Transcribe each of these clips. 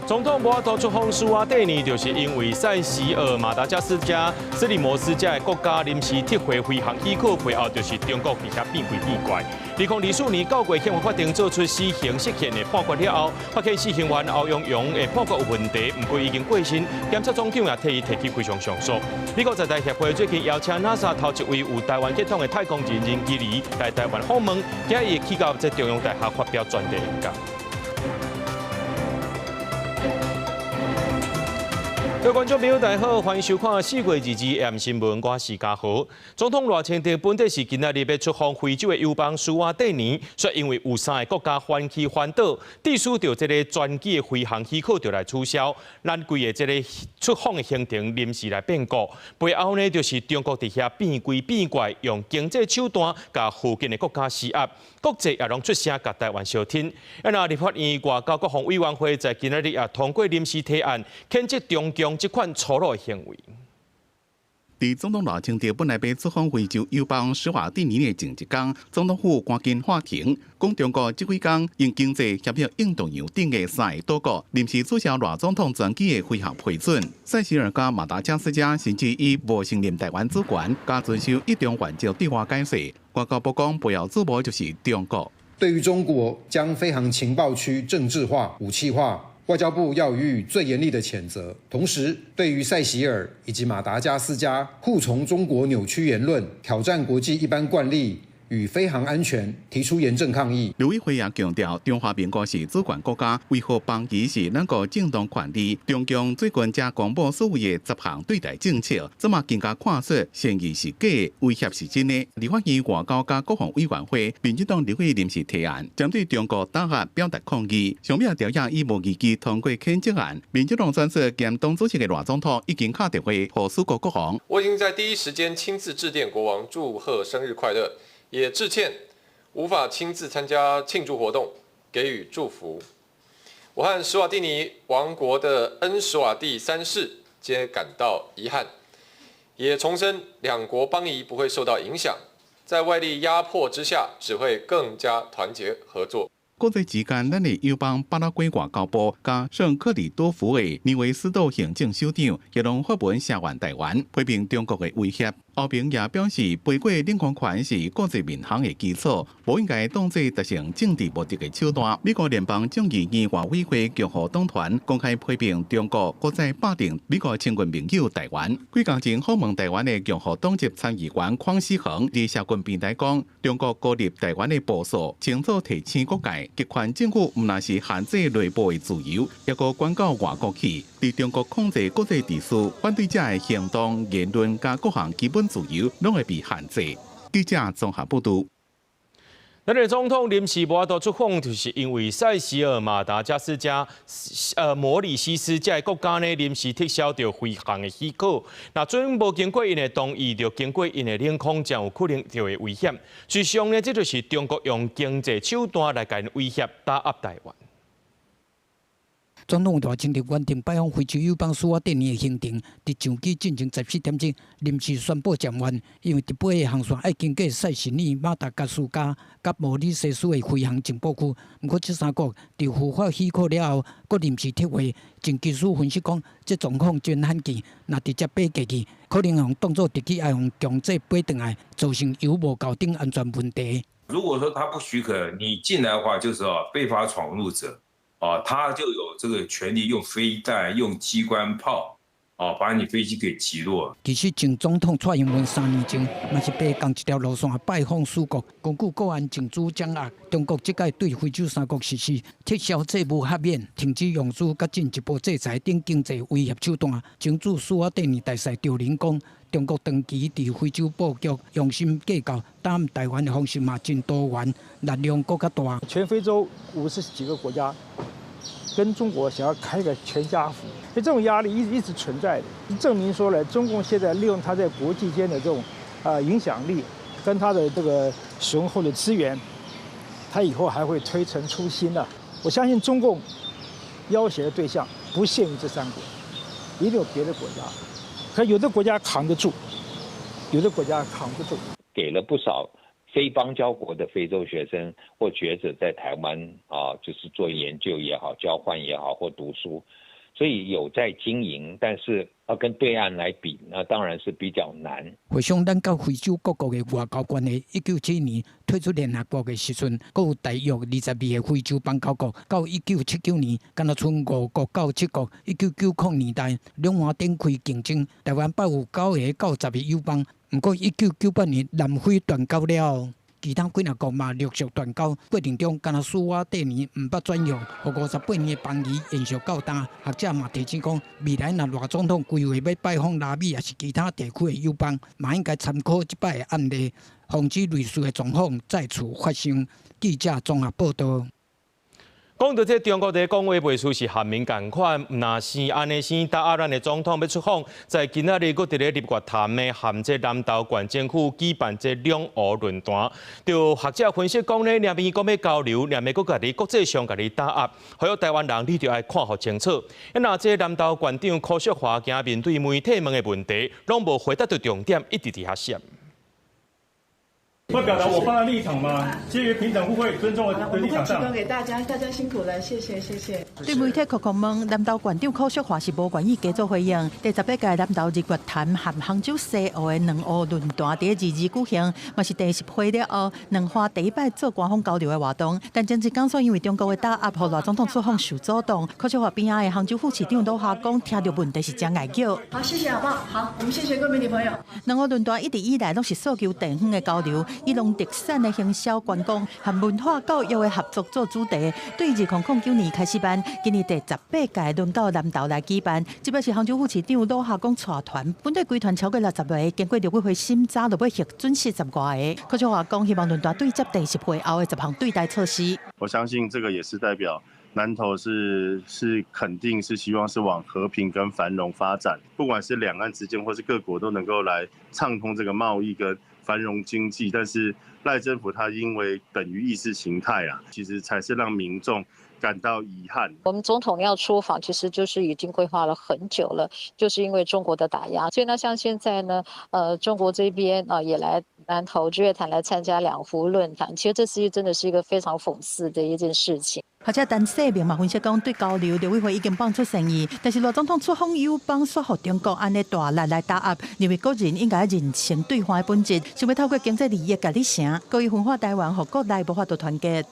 总统无法度出访苏瓦蒂尼，就是因为塞西尔马达加斯加、斯里摩斯这国家临时特会飞行许可配后，就是中国伫遐变鬼变怪。2024年9月，宪法法庭做出死刑释宪的判决了后，发起死刑犯欧阳勇的判决有问题，不过已经过身，检察总长也替伊提起非常上诉。美国在台协会最近邀请 NASA 头一位有台湾血统的太空人任基里来台湾访问，今日去到在中央大学发表专题演讲。各位观众朋友，大家好，欢迎收看4月2日 AM 新闻，我是嘉豪。总统赖清德本地是今仔日要出访非洲的友邦苏瓦蒂尼，却因为有3个国家反起反倒，致使到这个专机的飞行许可就来取消，咱规个这个出访的行程临时来变故。背后呢，就是中国伫遐变鬼变怪，用经济手段甲附近的国家施压，国际也拢出声甲台湾相挺。那立法院外交国防委员会在今仔日也通过临时提案，谴责中共这款粗鲁的行为。伫总统赖清德本来要出访非洲友邦施瓦蒂尼的前一天，总统府赶紧喊停，讲中国这几天因经济协调运动员顶的3个岛国临时取消赖总统专机的飞行批准。塞西尔加马达加斯加甚至以无承认台湾主权，加遵守一中原则对外解释。外交部讲背后主谋就是中国。对于中国将飞航情报区政治化、武器化，外交部要予以最严厉的谴责，同时对于塞西尔以及马达加斯加护从中国扭曲言论、挑战国际一般惯例与飞航安全提出严正抗议。刘委会也强调，中华民国是主权国家，维护邦谊是咱国正当权利。中共最近才公布所谓的10项对台政策，这嘛更加看出嫌疑是假的，威胁是真的。立法院外交加国防委员会民进党立委临时提案，针对中国打压表达抗议，上面条件以无异议通过谴责案。民进党专设兼党主席的赖总统已经敲电话和苏国国防。我已经在第一时间亲自致电国王，祝贺生日快乐。也致歉，无法亲自参加庆祝活动，给予祝福。我和史瓦蒂尼王国的恩史瓦蒂3世皆感到遗憾，也重申两国邦谊不会受到影响，在外力压迫之下，只会更加团结合作。国际之间，咱的友邦巴拉圭外交部加圣克里多福的尼维斯岛行政首长也拢发文声援台湾，批评中国的威胁。欧平也表示，背过领空权是国际民航的基础，无应该当作达成政治目的的手段。美国联邦众议院外委会共和党团公开批评中国国在霸凌美国亲近盟友台湾。几天前访问台湾的共和党籍参议员邝思恒伫社群平台讲，中国孤立台湾的步数清楚提醒各界，极权政府唔但是限制内部的自由，也个管到外国去。伫中国控制国际秩序，反对者的行动、言论加各项基本自由拢会被限制。记者综合报道。咱的总统临时无法度出访，就是因为塞西尔马达加斯加、摩里西斯这个国家呢临时撤销着飞行的许可。那准无经过因的同意，就经过因的领空，将有可能就会危险。实际上呢，这就是中国用经济手段来甲因威胁打压台湾。总统赖清德原定拜访非洲友邦苏瓦蒂尼的行程，伫上机进行14点钟，临时宣布暂缓，因为伫北的航线要经过塞西尔、马达加斯加、甲摩里西斯的飞行情报区。不过，这3国伫符合许可了后，阁临时撤回。经技术分析讲，这状况真罕见，若直接飞过去，可能用当作直接爱用强制飞转来，造成油无搞定安全问题。如果说他不许可你进来的话，就是非法闯入者。他就有这个权利用飞弹、用机关炮，把你飞机给击落。其实，前总统蔡英文3年前，嘛是爬同一条路线拜访苏国，根据国安情资掌握，中国即届对非洲3国实施撤销债务豁免、停止融资、甲进一步制裁等经济威胁手段。前驻苏瓦蒂尼大使赵玲讲，中国长期伫非洲布局，用心计较，打台湾的方式嘛真多元，力量更加大。全非洲50几个国家跟中国想要开个全家福，所以这种压力一直存在的，证明说呢，中共现在利用它在国际间的这种影响力，跟它的这个雄厚的资源，它以后还会推陈出新的。我相信中共要挟的对象不限于这3国，一定有别的国家，可有的国家扛得住，有的国家扛不住。给了不少非邦交国的非洲学生或学者在台湾就是做研究也好、交换也好或读书，所以有在经营，但是要跟对岸来比，那当然是比较难。回想咱到非洲各国的外交关系，1972年退出联合国的时阵，还有大约22个非洲邦交国。到1979年，敢若剩5国到7国。1990年代，两岸展开竞争，台湾保有9个到10个友邦。不过，1998年南非断交了。其他几啊国嘛陆续断交，过程中，敢若斯瓦蒂尼唔捌转让，和58年的邦谊延续到今。学者嘛提醒讲，未来若赖总统规划要拜访拉美，也是其他地区的友邦，嘛应该参考这摆的案例，防止类似的状况再次发生。记者综合报道。讲到这中国的讲话袂输是韩民共款，若是安尼先答咱的总统要出访，在今仔日，佫伫咧立月谈的含这南投县政府举办这两俄论坛，就学者分析讲呢，两边讲要交流，两边佫家己国际上家己打压，还有台湾人你着爱看好清楚。那这南投县长柯淑华今面对媒体问的问题，拢无回答到重点，一直伫遐闪。会表达我方的立场吗？基于平等互惠、尊重的立场上，提供给大家，大家辛苦了，谢谢，谢谢。对媒体确问，南投县长柯淑华是无愿意加做回应。第18届南投日月潭和杭州西澳的两岸论坛伫22举行，嘛是第10回了后，两岸第一摆做官方交流的活动。但前一讲说因为中国的打压，和赖总统出访受阻挡。柯淑华边仔的杭州副市长罗夏讲，听到问题是真爱叫。好，谢谢，好不好？好，我们谢谢各位媒体朋友。两岸论坛一直以来拢是诉求地方的交流。以农特产的行销、观光和文化教育的合作做主题。对2009年开始办，今年第18届轮到南投来举办。这摆是杭州副市长罗夏讲带团，本队规团超过60个，经过立委会审查，就要核准40多个。柯淑华讲，希望论坛对接第10回后的10项对待措施。我相信这个也是代表南投是肯定是希望是往和平跟繁荣发展，不管是两岸之间或是各国都能够来畅通这个贸易跟繁荣经济，但是赖政府他因为等于意识形态其实才是让民众感到遗憾。我们总统要出访，其实就是已经规划了很久了，就是因为中国的打压，所以呢，像现在呢，中国这边也来南投日月潭来参加两湖论坛，其实这是真的是一个非常讽刺的一件事情。或者陈世明嘛分析讲，对交流立委会已经放出善意，但是赖总统出访友邦说服中国安尼大力来打压，认为个人应该认清对方的本质，想要透过经济利益甲你成，故意分化台湾和国内无法度团结。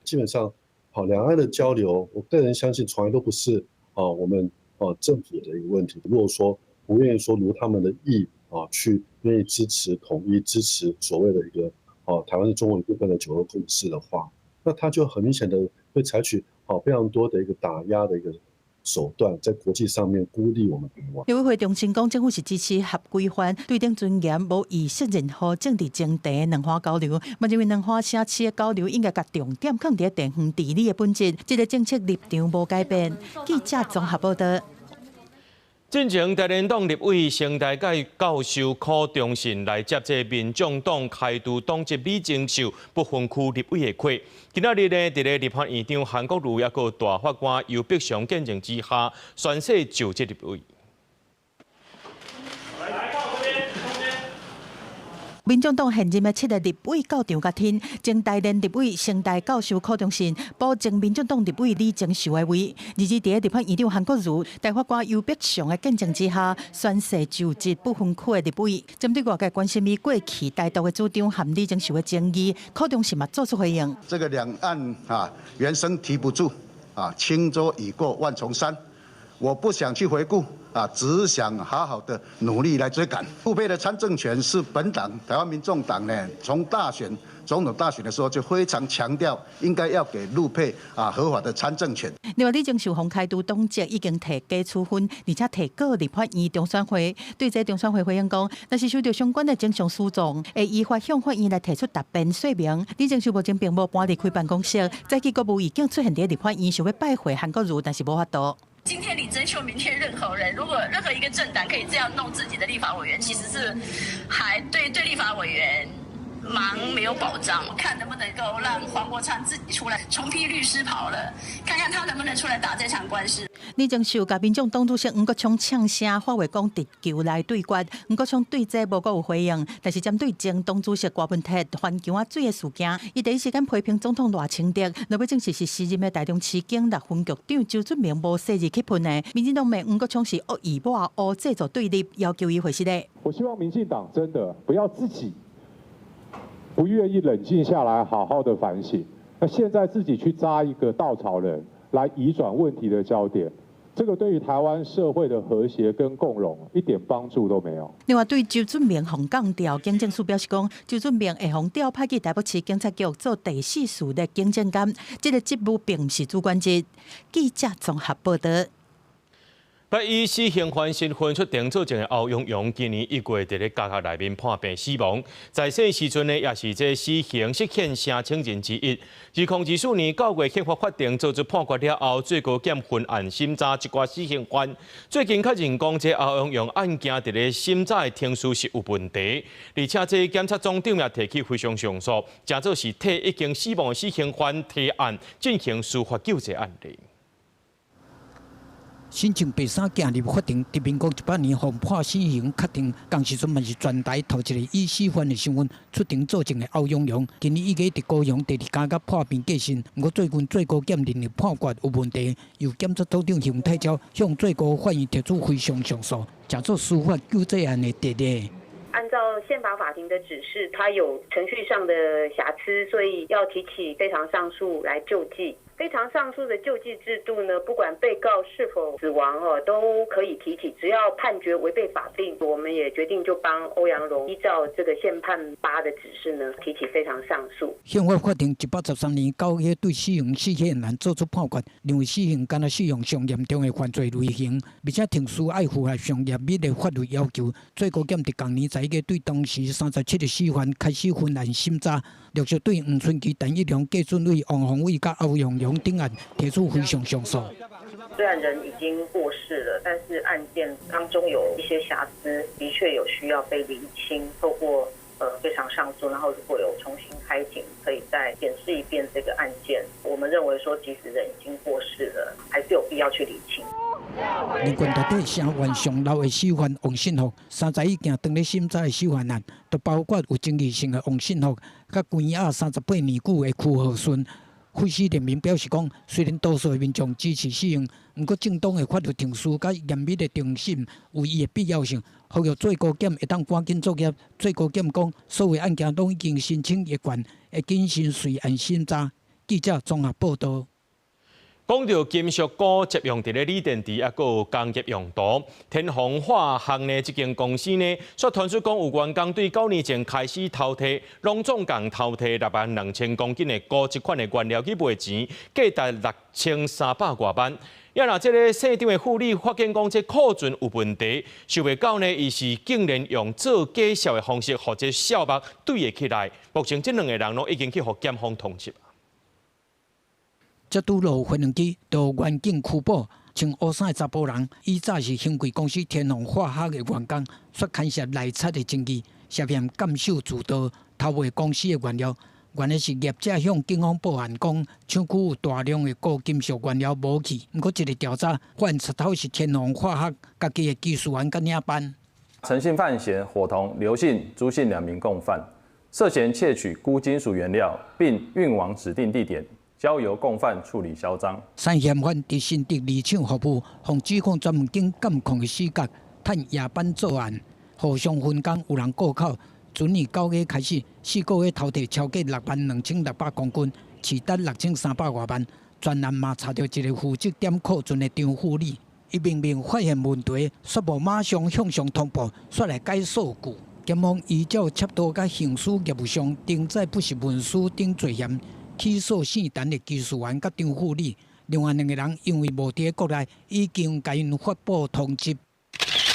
基本上，两岸的交流，我个人相信从来都不是我们政府的一个问题。如果说不愿意说如他们的意去愿意支持统一、支持所谓的一个台湾是中国一部分的9二共识的话，那他就很明显的会采取非常多的一个打压的一个手段，在国际上面孤立我们台湾。立委会中心讲，政府是支持合规范、对等尊严、无意识任何政治争议的两岸交流。嘛认为两岸城市的交流应该把重点放在地方治理的本质，这个政策立场无改变。记者综合报道。进前，台联党立委成大界教授柯忠信来接这民众党开除党籍李正秀不分区立委的会。今仔日呢，伫咧立法院长韩国瑜也个大法官尤碧祥见证之下，宣誓就职立委。民众党现任的7个立委到场甲听，前台联立委成大教授柯忠信补前民众党立委李正秀的位。日伫立法院长韩国瑜、大法官尤碧祥的见证之下，宣誓就职不分区的立委。针对外界关心伊过去台独的主张和李正秀的争议，柯忠信嘛做出回应。这个两岸原声提不住轻舟已过万重山，我不想去回顾。只想好好的努力来追赶。陆配的参政权是本党台湾民众党呢，从总统大选的时候就非常强调，应该要给陆配合法的参政权。另外，李正秀洪开除党籍已经提假处分，而且提告立法院中选会。对这中选会回应讲，若是受到相关的正常诉讼，会依法向法院来提出答辩说明。李正秀目前并无搬离开办公室，早期国务已经出现在立法院，想要拜会韩国瑜，但是无法度。今天李正秀，明天任何人，如果任何一个政党可以这样弄自己的立法委员，其实是还对立法委员忙没有保障，看能不能够让黄国昌自己出来重披律师袍了，看看他能不能出来打这场官司。李正秀甲民众党主席黄国昌呛声，发话讲直球来对决。黄国昌对这无阁有回应，但是针对前党主席郭文铁翻墙啊水的事件，伊第一时间批评总统赖清德，若要证实是时任的台中市警6分局长周俊明无昔日去喷的。民进党骂黄国昌是恶意抹黑制造对立，要求伊回失礼。我希望民进党真的不要自己不愿意冷静下来，好好的反省。那现在自己去扎一个稻草人来移转问题的焦点，这个对于台湾社会的和谐跟共荣一点帮助都没有。另外，对周俊明洪降调，警政署表示讲，周俊明会洪调派去台北市警察局做第4事的警政监，这个职务并不是主管职。记者综合报道。被以死刑犯身份出庭作证的欧阳勇，今年1月伫咧监狱内面判病死亡。在世时阵呢，也是这死刑释宪声请人之一。2014年9月宪法法庭作出判决了后，最高检分案审查一寡死刑犯。最近确认讲，这欧阳勇案件伫咧审查的程序是有问题，而且这检察总长也提起非常上诉，假做是替已经死亡的死刑犯提案进行司法救济案例。新政白衫行入法庭，伫民国18年被判死刑，确定当时阵嘛是全台头一个以死犯的身份出庭作证的欧阳勇。今年1月伫高雄第2监狱破病过身，不过最近最高检认为判决有问题，由检察总长洪泰昭向最高法院提出非常上诉，假做司法救济案的第例。按照宪法法庭的指示，他有程序上的瑕疵，所以要提起非常上诉来救济。非常上诉的救济制度呢，不管被告是否死亡都可以提起，只要判决违背法定，我们也决定就帮欧阳荣依照这个宪判8的指示呢，提起非常上诉。宪法法庭183年9月对死刑释宪案作出判决，认为死刑敢若适用上严重的犯罪类型，而且庭事爱符合上严密的法律要求。最高检伫同年11月对当时37个死犯开始分案审查，陆续对黄春琪、陈一良、郭俊伟、王宏伟甲欧阳勇等案提出非常上诉。虽然人已经过世了，但是案件当中有一些瑕疵，的确有需要被厘清。透过非常上诉，然后如果有重新开庭，可以再检视一遍这个案件。我们认为说，即使人已经过世了，还是有必要去厘清。民权大底成员上老的死犯王信福，30亿件当咧审查的死犯案，都包括有争议性的王信福，甲关押38年久的曲和顺。废死联盟表示讲，虽然多数的民众支持死刑，不过正当的法律程序甲严密的庭审有伊的必要性，呼吁最高检会当赶紧作业。最高检讲，所有案件都已经申请一卷，会谨慎随案审查。记者综合报道。讲到金属钴接用伫咧锂电池，也佫有工业用途。天虹化学呢，这间公司呢，却传出讲有员工对9年前开始偷摕，拢总共偷摕62000公斤的钴这款的原料去卖钱，价值6300多万。也若这个市场的副理发现讲，这库存有问题，想袂到呢，伊是竟然用做假销的方式，或者小目对会起来。目前这2个人拢已经去互检方通缉。这拄落飞行机，就原警拘捕穿乌衫的查甫人，伊早是兴贵公司天虹化学的员工，却牵涉内测的证据，涉嫌监守自盗，偷卖公司的原料。原来是业者向警方报案讲，厂区有大量的钴金属原料无去。不过，一个调查发现，出头是天虹化学家己的技术员甲领班。陈姓犯嫌伙同刘姓、朱姓2名共犯，涉嫌窃取钴金属原料，并运往指定地点。交由共犯处理销赃。3嫌犯伫新竹二厂服务，向指控专门经监控的死角，趁夜班作案，互相分工。有人过口，准年9月开始，4个月偷摕超过62600公斤，市值6300多万。专案嘛查到一个负责点库存的张副理，伊明明发现问题，却无马上向上通报，煞来改数据。检方依照窃盗甲刑事业务上登载不实文书等罪嫌。起诉姓陈的技术员甲张副理，另外2个人因为无伫国内，已经甲因发布通缉。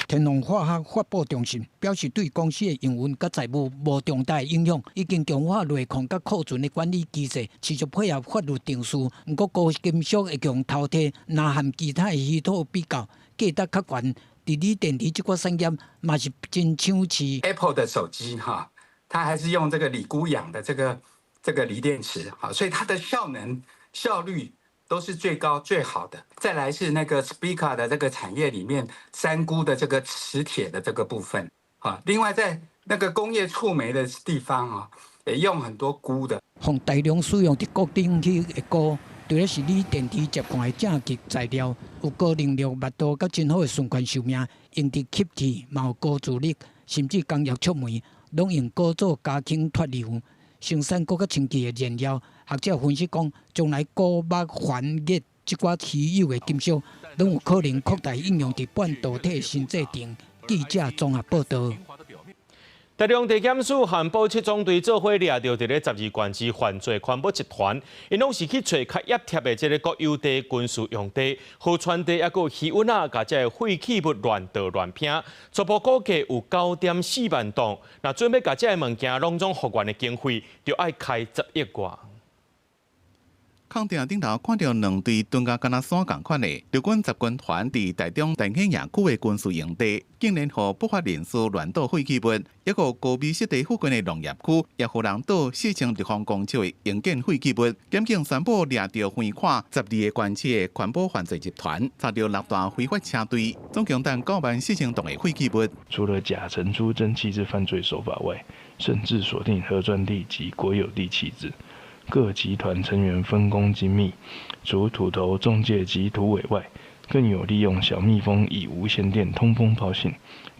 天虹化学发布中心表示，对公司的营运甲财务无重大影响，已经强化内控甲库存的管理机制，持续配合法律定数。不过，高金属会用偷摕，若和其他的稀土比较，价值较悬。伫锂电池这个产业嘛是真抢市。Apple 的手机它还是用这个锂钴氧的这个锂电池，好，所以它的效率都是最高最好的。再来是那个 Spica 的这个产业里面3钴的这个磁铁的这个部分，啊，另外在那个工业触媒的地方啊，也用很多钴的。放大量使用伫固定器的钴，除了是锂电池接管的正极材料，有高能量、密度甲真好的循环寿命，用伫吸气嘛有高助力，甚至工业触媒拢用钴做加轻脱硫。生产钴较清气的燃料，学者分析讲，将来钴、钼、钒、镍这寡稀有的金属，拢有可能扩大应用伫半导体新制定。记者综合报道。大量地检署和保七总队做伙抓到伫咧12县市犯罪宽保集团，因拢是去找较压贴的这个国有地军事用地、河川地，还有气温甲这个废弃物乱倒乱拼，初步估计有9.4万吨。那准备甲这个物件拢总复原的经费，就要开10亿外。空店顶头看到2队蹲甲敢若山共款的陆军集军团伫台中陈兴营区的军事营地，竟然互不法人士乱倒废弃物，一个高美湿地附近的农业区，也互人倒4000立方公尺的营建废弃物。检警宣布抓到横跨12个县市的环保犯罪集团，查到6大非法车队，总共达94000吨的废弃物。除了假承租真弃置犯罪手法外，甚至锁定核专利及国有地弃置。各集团成员分工精密，除土头、中介及土尾外，更有利用小蜜蜂以无线电通风报信、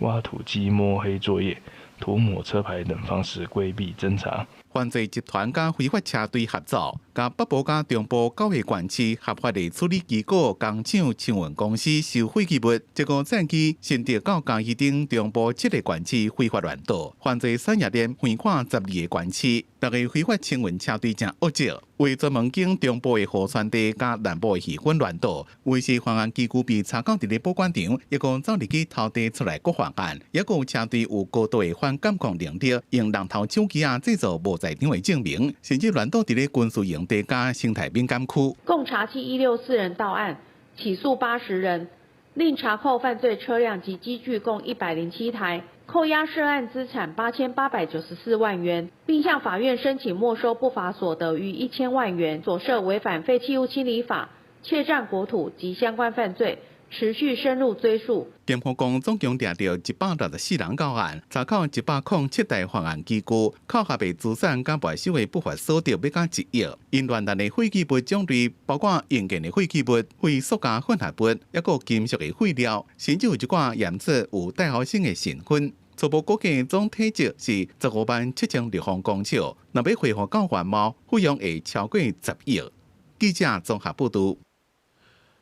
挖土机摸黑作业、涂抹车牌等方式规避侦查。犯罪集团甲非法车队合作，甲北部甲中部9个县市合法的处理机构工厂抢运公司收废弃物，结果战机甚至到嘉义等中部7个县市非法乱倒，犯罪产业链横跨12个县市。6个非法清运车队正恶质，为专门经中部的河川地甲南部的气温乱倒，维持犯案机构被查到伫咧保管场，一共走入去偷地出来各犯案，也有车队有高度的反监控能力，用人头手机制造无在场的证明，甚至乱倒伫咧军事营地甲生态敏感区。共查缉164人到案，起诉80人，另查扣犯罪车辆及机具共107台。扣押涉案资产8894万元，并向法院申请没收不法所得逾1000万元，所涉违反废弃物清理法、窃占国土及相关犯罪，持续深入追溯。检方讲，总共抓到164人到案，查扣107台犯案机构，扣下的资产甲没收的不法所得要到1亿。因乱弹的废弃物种类包括硬件的废弃物、废塑胶混合物，也有金属的废料，甚至有一寡验测有带好性的成分。初步估计总体积是157000立方公尺，若要恢复到原貌，费用会超过10亿。记者综合报道。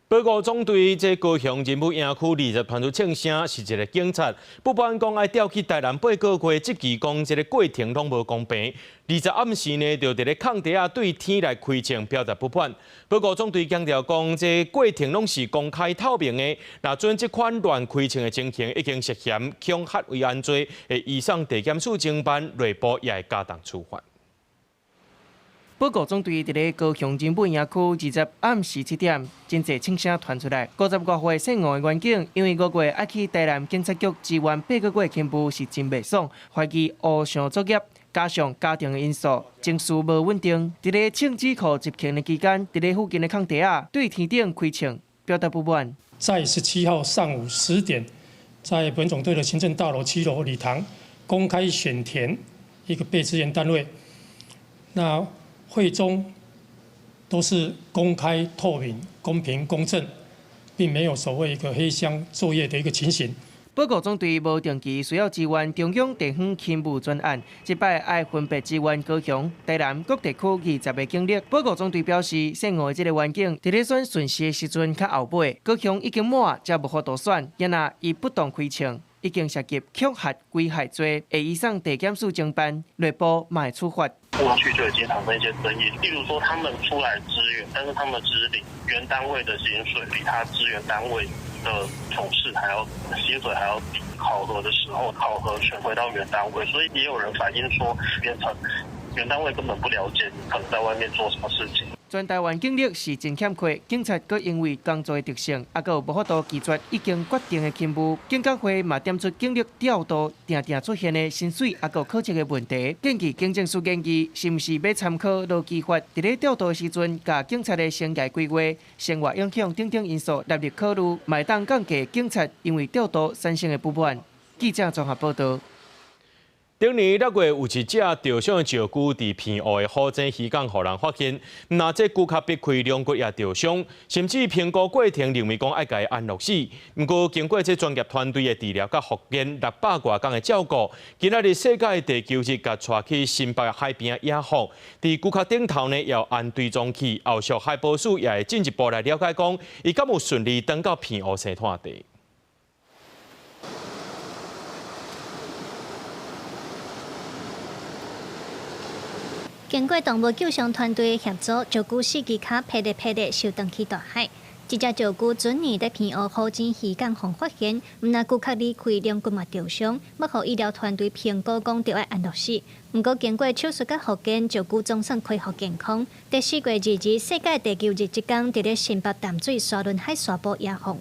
保护总队在高雄仁武营区20传出庆声，是一个警察不管讲爱调去台南8个月，即期讲这个过程拢无公平。20暗时呢，就伫咧空地啊对天来开枪，表达不满。保护总队强调讲，这过程拢是公开透明的。那准这款乱开枪的情形，已经涉嫌恐吓危安罪，会移送地检署侦办，内部也会加重处罚。保护总队伫咧高雄仁武营区20暗时7点，真侪庆声传出来。50多岁姓吴的员警，因为5月爱去台南警察局支援8个月勤务是真袂爽，怀疑乌上作业，加上家庭的因素，情绪无稳定。伫咧庆指库执勤的期间，伫咧附近的空地啊对天顶开枪，表达不满。在17号上午10点，在本总队的行政大楼7楼礼堂公开选填一个被支援单位。那会中都是公开、透明、公平、公正，并没有所谓一个黑箱作业的一个情形。保护总队无定期需要支援中央地方勤务专案，这摆爱分别支援高雄、台南各地区20个警力。保护总队表示，姓吴的这个员警伫咧选顺序的时阵较后尾，高雄已经满，才无法度选，因那伊不当开枪。已经涉及恐吓危害罪，会移送地检署侦办，内部嘛会处罚。过去就已经产生一些争议，例如说他们出来支援，但是他们只领原单位的薪水，比他支援单位的同事还要薪水还要低。考核的时候，考核全回到原单位，所以也有人反映说，变成原单位根本不了解你可能在外面做什么事情。全台湾警力是真欠缺，警察阁因为工作的特性，还阁无法度拒绝已经决定的勤务。警监会嘛点出警力调度定定出现的薪水，还阁考绩的问题，建议警政署建议是毋是要参考劳基法，伫咧调度的时阵，甲警察的生涯规划、生活影响等等因素纳入考虑，卖当降低警察因为调度产生的不满。记者综合报道。今年6月，有一只钓上石龟伫偏湖的虎井渔港，互人发现。那这龟壳被开2骨也钓伤，甚至评估过程认为讲爱甲伊安乐死。不过经过这专业团队的治疗甲复健600多天的照顾，今仔日世界地球日，甲带去新北海边野放。伫龟壳顶头呢，要安追踪器，后续海保署也会进一步来了解讲，伊敢有顺利登到偏湖生态地。经过动物救伤团队协助，石龟4只脚劈地收登去大海。这只石龟准年在偏湖虎井渔港方发现，毋但骨壳离开2骨嘛受伤，要互医疗团队评估讲着爱安乐死。不过经过手术甲复健，石龟总算恢复健康。第4月2日，世界地球日即天，伫咧新北淡水沙仑海沙坡野放。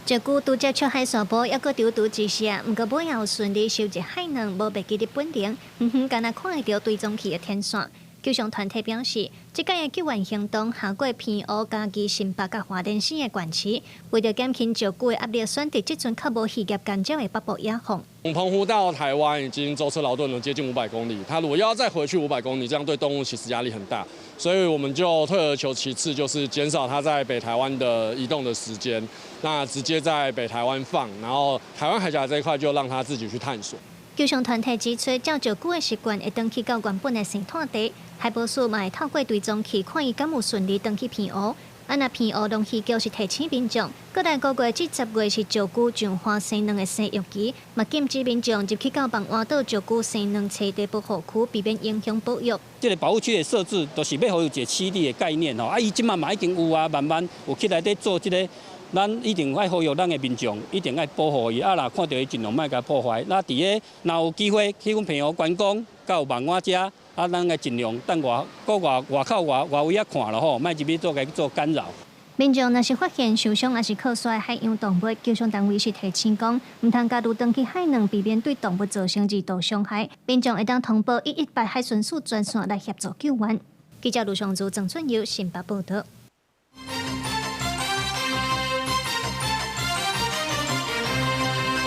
石龟拄接触海沙坡，还阁丢一下，不过尾后顺利收集海囊，无袂记伫本能，敢若看会到追踪器的天线。救伤团体表示，这届的救援行动下过偏湖、嘉义、新北甲花莲县的县市，为着减轻石龟的压力，选择这阵较无渔业干扰的北部野放。从澎湖到台湾已经舟车劳顿了接近500公里，他如果要再回去500公里，这样对动物其实压力很大，所以我们就退而求其次，就是减少它在北台湾的移动的时间，那直接在北台湾放，然后台湾海峡这一块就让它自己去探索。救伤团体指出，照石龟的习惯会登去到原本的生态地，海保署嘛会透过追踪器看伊敢有顺利登去偏湖。若偏湖农渔局是提醒民众，过来5月至10月是石龟上花生卵的生育期，嘛禁止民众入去到绑湾岛石龟生卵栖地保护区，避免影响保育。这个保护区的设置，都是要互有一个栖地的概念吼。伊即嘛已经有啊，慢慢有起来在做这个。咱一定爱呼吁咱的民众，一定爱保护伊。若看到伊尽量莫甲破坏。若有机会去阮偏湖观光，到网湾遮，咱爱尽量等外口外围啊看了吼，莫入去做干扰。民众若是发现受伤，还是靠衰海洋动物，救伤单位是提醒讲，毋通加入登去海洋，避免对动物造成二度伤害。民众会当通报118海巡署专线来协助救援。记者卢尚祖、郑春友新北报道。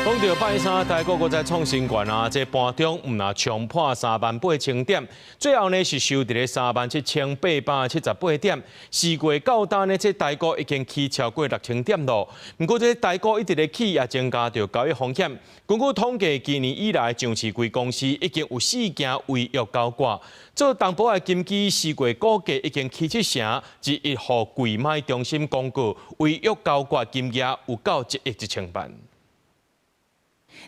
讲到拜三，台股再创新高啊！这盘中毋若冲破38000点，最后呢是收伫咧37878点。4月到单呢，这台股已经起超过6000点咯。不过这台股一直咧起，也增加着交易风险。根据统计，今年以来上市贵公司已经有4件违约交割。做担保的金基4月估计已经起7成，之一号贵买中心公告违约交割金额有到1亿1千万。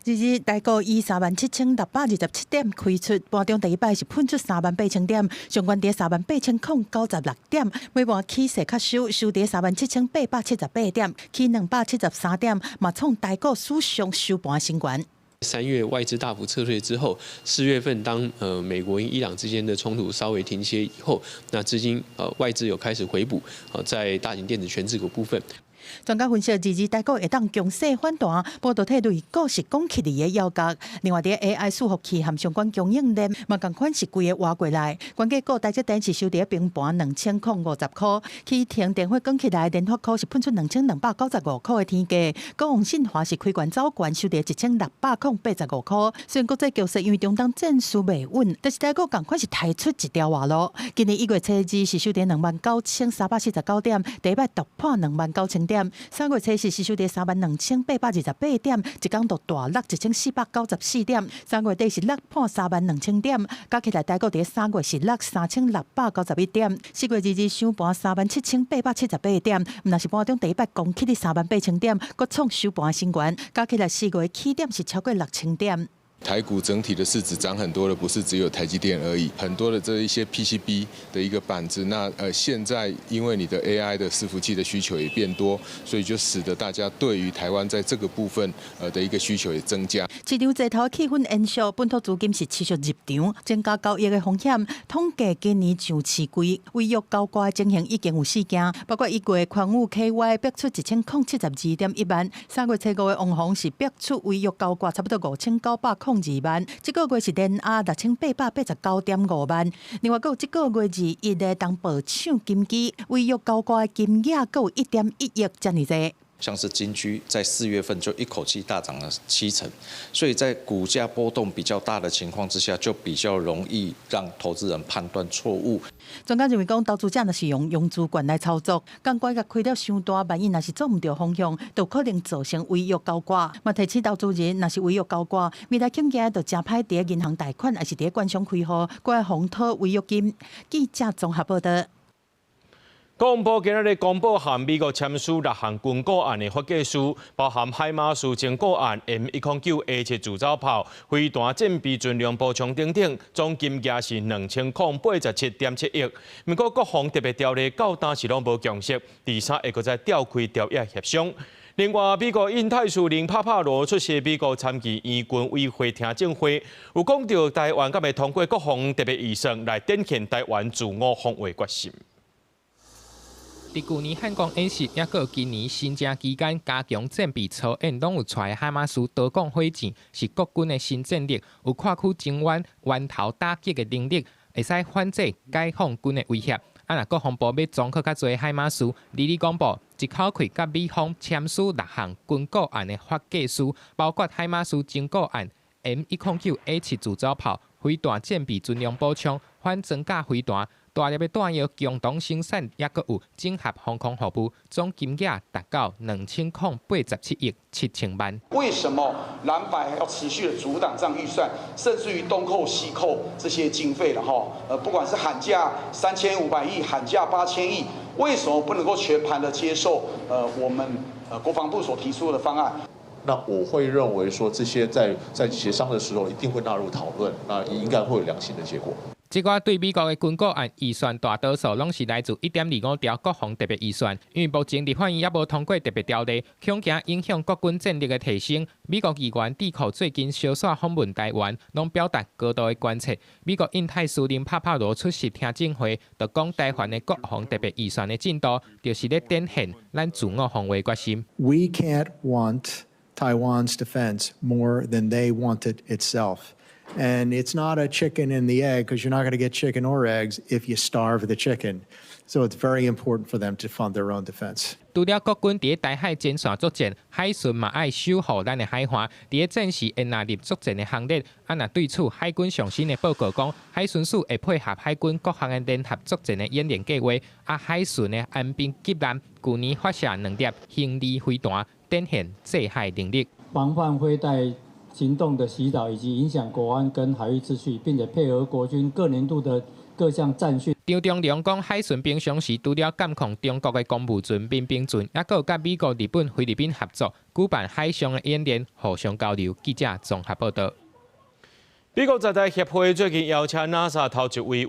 日台股以37627点开出，盘中第一摆是喷出38000点，上悬伫38096点，尾盘起势较收，收伫37878点，起273点，嘛创台股史上收盘新高。3月外资大幅撤退之后，4月份当美国跟伊朗之间的冲突稍微停歇以后，那资金外资有开始回补，在大型电子权值股部分。专家分析，日台股会当强势反弹，报道体对股市讲起嚟嘅要角。另外，伫 AI 伺服器含相关供应链，嘛共款是规个挖过来。关键股台积电是收伫平盘2050块，去停电话讲起来，联发科是喷出2295块嘅天价。高鸿信华是开关走关，收伫1685块。虽然国际局势因为中东战事未稳，但是台股共款是抬出一条活路。今年1月初2是收伫29349点，第一摆突破29000点。3月初4是收伫32828点，一天就大落1494点。3月底是落破32000点，加起来台股伫3月是落3691点。4月2日收盘37878点，若是盘中第一摆攻起伫38000点，搁创收盘新高，加起来4月起点是超过6000点。台股整体的市值涨很多的，不是只有台积电而已，很多的这一些 PCB 的一个板子，那现在因为你的 AI 的伺服器的需求也变多，所以就使得大家对于台湾在这个部分的一个需求也增加。市场街头气氛延续，本土资金是持续入场，增加交易的风险。统计今年上市柜违约交割情形已经有4件，包括1月宽裕 KY 逼出1072.1万，3月初5的旺宏是逼出违约交割差不多5902万，这个月是连压6889.5万。另外，还有这个月2日的东宝抢金机违约交割金额，还有1.1亿这么多。像是金居在4月份就一口气大涨了70%，所以在股价波动比较大的情况之下，就比较容易让投资人判断错误。专家认为讲，投资者若是用资权来操作，港股甲开了伤大，万一若是做唔到方向，就可能造成违约交割。嘛提醒投资人，若是违约交割，未来恐惊就真歹伫银行贷款，还是伫券商开户，过防讨违约金。记者综合报道。国防部今日公布和美国签署6项军购案的法计书，包含海马斯经购案、M109A7自走炮、飞弹战备军量补充等等，总金额是2087.7亿。不过国防特别条例到当时拢无共识，第3会搁再召开条约协商。另外，美国印太司令帕帕罗出席美国参议院军委会听证会，有讲到台湾敢会通过国防特别预算来展现台湾自我防卫决心。伫去年汉光演习，也个今年新政期间加强战备操演，拢有出的哈马斯多管火箭，是国军的新战力，有跨区前弯、弯头打击的能力，会使反制解放军的威胁。若国防部要总括较侪海马斯，李公布一口气甲美方签署6项军购案的法计书，包括海马斯经购案、M109A7自走炮、飞弹战备军量补充、反增加飞弹。大粒的弹药共同生产，也佫有整合航空服务，总金额达到2087亿7千万。为什么蓝白还要持续的阻挡这样预算，甚至于东扣西扣这些经费了哈？不管是喊价3500亿，喊价8000亿，为什么不能够全盘的接受我们国防部所提出的方案？那我会认为说，这些在协商的时候一定会纳入讨论，那应该会有良性的结果。这个对美国的军购案预算大多数拢是来自1.25条国防特别预算，因为目前立法院也无通过特别条例，恐惊影响国军战力的提升。美国议员智库最近小耍访问台湾，拢表达高度的关切。美国印太司令帕帕罗出席听证会，就讲台湾的国防特别预算的进度，就是咧展现咱自我防卫决心。We can't want Taiwan's defense more than they want it itself. And it's not a chicken and the egg, because you're not going to get chicken or eggs if you starve the chicken. So it's very important for them to fund their own defense. 除了国军伫台海前线作战，海巡嘛爱守护咱的海岸，伫战时会纳入作战的行列。若对此，海军上新的报告讲，海巡署会配合海军各项的联合作战的演练计划。海巡的安兵击拦，去年发射2粒星2飞弹，展现制海能力。防范灰带行动的洗脑以及影响国安跟海域秩序，并且配合国军各年度的各项战训。张忠良讲，海巡平常时除了监控中国的公务船、民兵船，也有甲美国、日本、菲律宾合作，举办海上的演练，互相交流。记者综合报道。美国在台协会最近邀请 NASA 头一位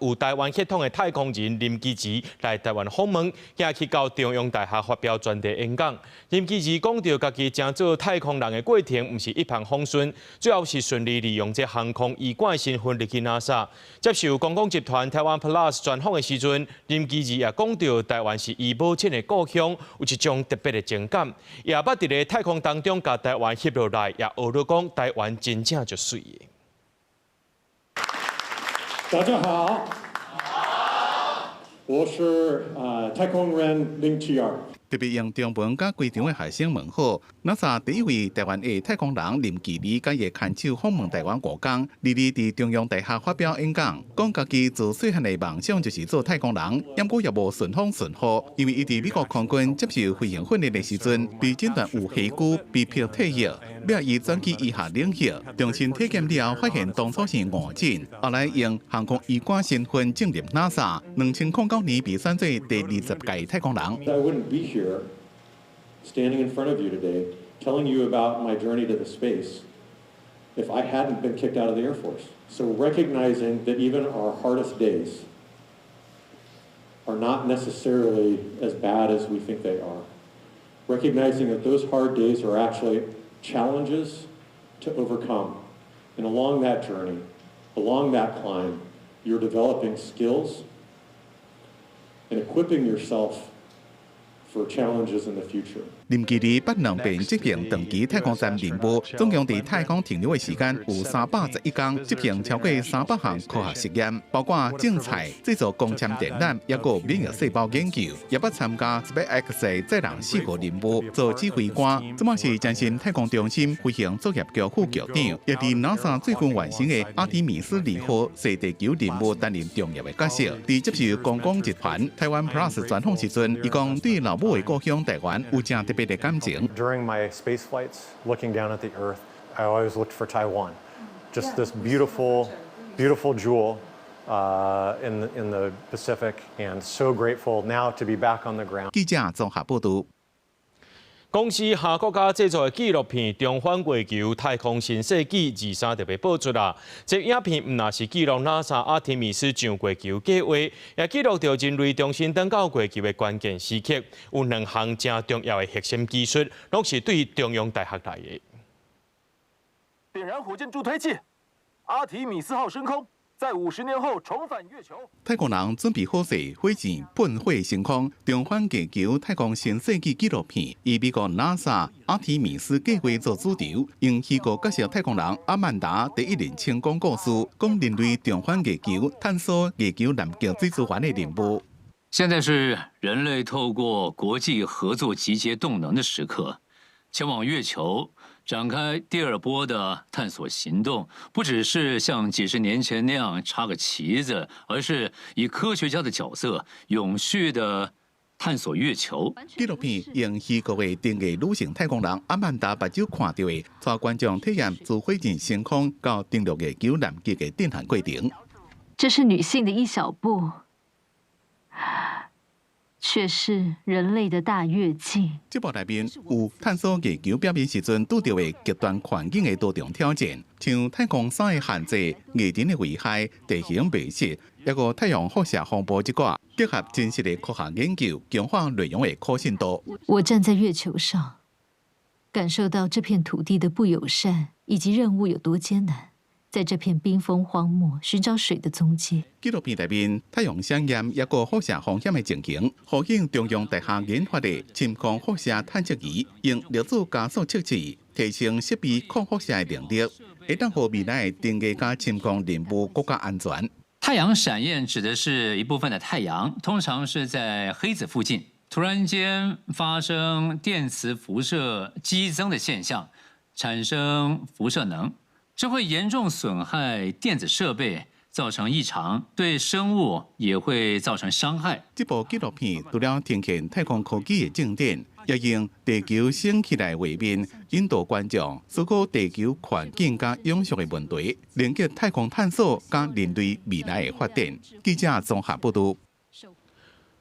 有台湾血统的太空人林基吉来台湾访问，也去到中央大学发表专题演讲。林基吉讲到，家己成做太空人的过程，不是一帆风顺，最后是顺利利用这航空医馆的身份入去 NASA。接受公共集团台湾 Plus 专访的时阵，林基吉也讲到，台湾是伊母亲的故乡，有一种特别的情感。也捌伫咧太空当中，甲台湾翕落来，也学到讲台湾真正就水的。大家好，我是太空人林奇尔。特别用中文甲规场的学生问好 ，NASA 第一位台湾的太空人林基理甲伊牵手访问台湾5天，日伫中央大学发表演讲，讲家己自细汉的梦想就是做太空人，不过也无顺风顺雨，因为伊伫美国空军接受飞行训练的时阵，被诊断有虾骨、被票退役，要伊转去医学领域，重新体检了后，发现当初是误诊，后来用航空医官身份进入 NASA， 2009年被选做第20届太空人。Standing in front of you today, telling you about my journey to the space, if I hadn't been kicked out of the Air Force. So recognizing that even our hardest days are not necessarily as bad as we think they are. Recognizing that those hard days are actually challenges to overcome. And along that journey, along that climb, you're developing skills and equipping yourself for challenges in the future. 任期里8两遍执行长期太空站任务，总共在太空停留的时间有311天，执行超过300项科学实验，包括种菜、制作光纤电缆，也有免疫细胞研究，也捌参加 SpaceX 载人4号任务做指挥官。这嘛是战神太空中心飞行作业局副局长，也伫 NASA 最近完成的阿提米斯2号射地球任务担任重要的角色。伫接受公共集团台湾 Plus 专访时阵，伊讲对老母的故乡台湾有正特别的感情。During my space flights, looking down at the Earth, I always looked for Taiwan. Just this beautiful, beautiful jewel in the Pacific, and so grateful now to be back on the ground. 记者综合报道。公司下国家制作的纪录片《重返月球：太空新世纪》23特别播出啦。这影片唔但是记录 NASA 阿提米斯上月球计划，也记录到人类重新登到月球的关键时刻。有2项正重要的核心技术，拢是对中央大学来的。点燃火箭助推器，阿提米斯号升空。 在50年后重返月球，太空人准备好势，火箭喷火升空，重返月球太空新世纪纪录片，以美国 NASA 阿提米斯计划做主轴，用虚构介绍太空人阿曼达第一任成功故事，讲人类重返月球，探索月球南极最资源的任务。现在是人类透过国际合作集结动能的时刻，前往月球。 展开第2波的探索行动，不只是像几十年前那样插个旗子，而是以科学家的角色，永续的探索月球。纪录片用虚构的定义女性太空人阿曼达目睭看到的，带观众体验自火箭升空到登陆月球南极的震撼过程。这是女性的一小步。 却是人类的大跃进。节目内面有探索月球表面时阵拄到的极端环境的多种挑战，像太空衫的限制、热能的危害、地形密切，也有太阳辐射风波一挂，结合真实的科学研究，强化内容的可信度。我站在月球上，感受到这片土地的不友善，以及任务有多艰难。 在这片冰封荒漠寻找水的踪迹。纪录片内面，太阳闪焰也有辐射风险的情形，呼应中央大学研发的深空辐射探测仪，用粒子加速测试，提升设备抗辐射的能力，会当让未来的登月加深空任务更加安全。太阳闪焰指的是一部分的太阳，通常是在黑子附近，突然间发生电磁辐射激增的现象，产生辐射能。 这会严重损害电子设备，造成异常，对生物也会造成伤害。这部纪录片除了呈现太空科技的进展，也用地球升起来画面引导观众思考地球环境加永续的问题，连接太空探索加人类未来的发展。记者综合报道。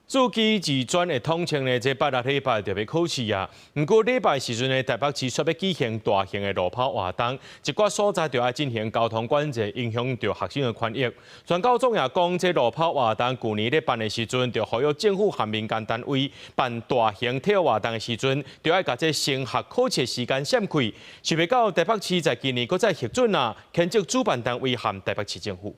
主机自专的通称呢，这8日礼拜特别考试啊。不过礼拜时阵呢，台北市却要举行大型的路跑活动，一寡所在就要进行交通管制，影响到学生的权益。全高中也讲，这路跑活动去年咧办的时阵，就呼吁政府和民间单位办大型体育活动的时阵，就要把这升学考试时间闪开。想袂到台北市在今年搁再核准啊，牵制主办单位和台北市政府。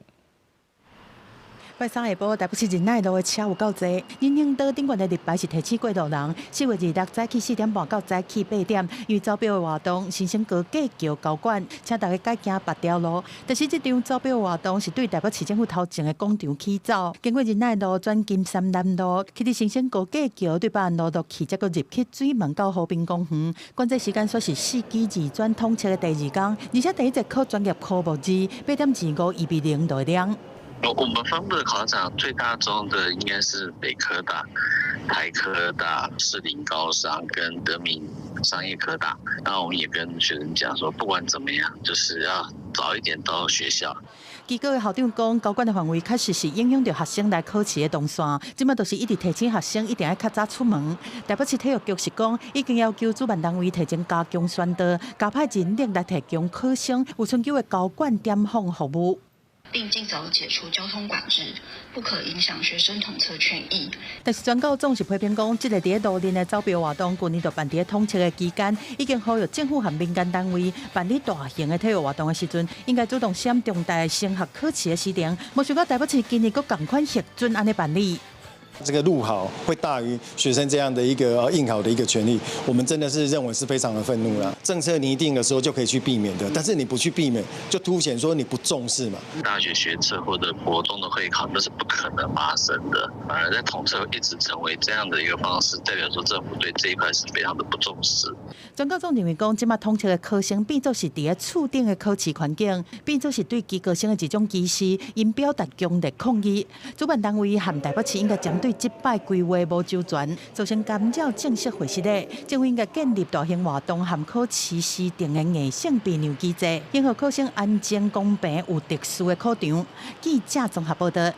拜三下晡，台北市仁爱路的车有够多，人行道顶悬的立牌是提醒过路人。4月26日早起4点半到早起8点，因为招标的活动，新生高架桥高管，请大家改行别条路。但是这场招标活动是对台北市政府头前的广场起走，经过仁爱路转金山南路，去至新生高架桥对北岸路落去，再搁入去水门到和平公园。管制时间说是4期自专通车的第2天，而且第一节考专业科目2 8点25预备0就会亮。 我们分布的考场最大宗的应该是北科大、台科大、士林高商跟德明商业科大。然后我们也跟学生讲说，不管怎么样，就是要早一点到学校。机构的校长讲，高管的范围确实是影响到学生来考试的动线，即马都是一直提醒学生一定要较早出门。台北市体育局是讲，已经要求主办单位提前加强宣导，加派人力来提供考生有春秋的高管点访服务。并尽早解除交通管制，不可影响学生统测权益。但是宣告总是批评讲，这个伫路年的招标活动，去年就办伫统测的期间，已经呼吁政府和民间单位办理大型的体育活动的时阵，应该主动闪重大升学考试的时程。没想到台北市今年佫同款核准安尼办理。这个路好会大于学生这样的一个应考的一个权利，我们真的是认为是非常的愤怒了。政策拟定的时候就可以去避免的，但是你不去避免，就凸显说你不重视嘛。大学学测或者国中的会考那是不可能发生的，反而在统测一直成为这样的一个方式，代表说政府对这一块是非常的不重视。宣告总认为讲，即马统测的考生变作是伫厝顶的考试环境，变作是对及格生的一种歧视，因表达强烈抗议。主办单位和台北市应该针对这摆规划无周全，造成干扰正式会试的，政府应该建立大型活动和考试时定的硬性避让机制，应予考生安全、公平、有特殊的考场。记者综合报道。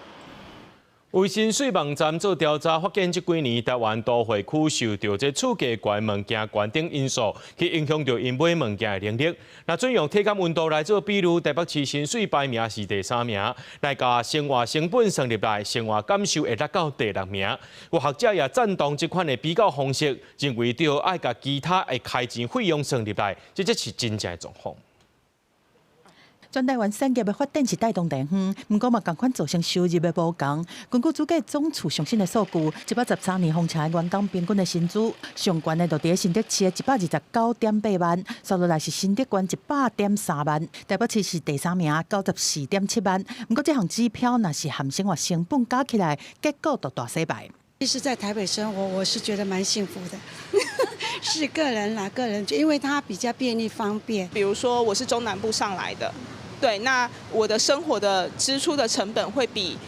卫生水网站做调查，发现这几年台湾都会区受到这厝价悬、物件悬等因素，去影响到因买物件的能力。那准用体感温度来做比如，台北市薪水排名是第3名，来甲生活成本算入来，生活感受会落到第6名。有学者也赞同这款的比较方式，认为着爱甲其他的开钱费用算入来，这才是真正的状况。全台湾产业的发展是带动地方，不过嘛，同款造成收入的无同。根据主计总处上新的数据，113年封测的员工平均的薪资上悬的就伫新竹市的129.8万，刷落来是新竹县100.3万，台北市是第3名94.7万。不过这项指标若是含生活成本加起来，结果就大失败。其实，在台北生活，我是觉得蛮幸福的。是个人啦，个人，因为它比较便利方便。比如说，我是中南部上来的，对，那我的生活的支出的成本会比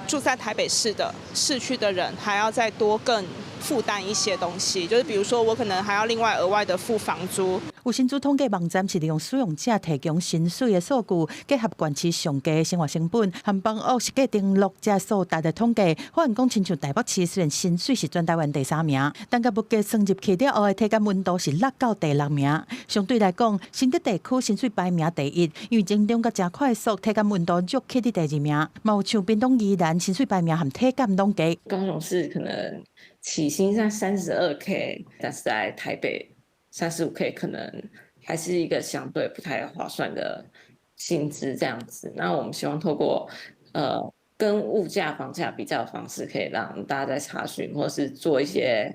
住在台北市的市区的人还要再多更负担一些东西，就是比如说我可能还要另外额外的付房租。有薪资统计网站是利用使用者提供薪水的数据，结合县市上低的生活成本，和房屋实价登录者所达的统计，发现讲亲像台北市虽然薪水是全台湾第3名，但甲物价算入去了后的体感温度是落到第6名。相对来讲，新竹地区薪水排名第1，因为增长甲真快速，体感温度跃起伫第2名。嘛有像屏东宜兰薪水排名和体感拢低。高雄市可能起薪上32K， 但是在台北35K 可能还是一个相对不太划算的薪资这样子。那我们希望透过跟物价、房价比较的方式，可以让大家在查询或是做一些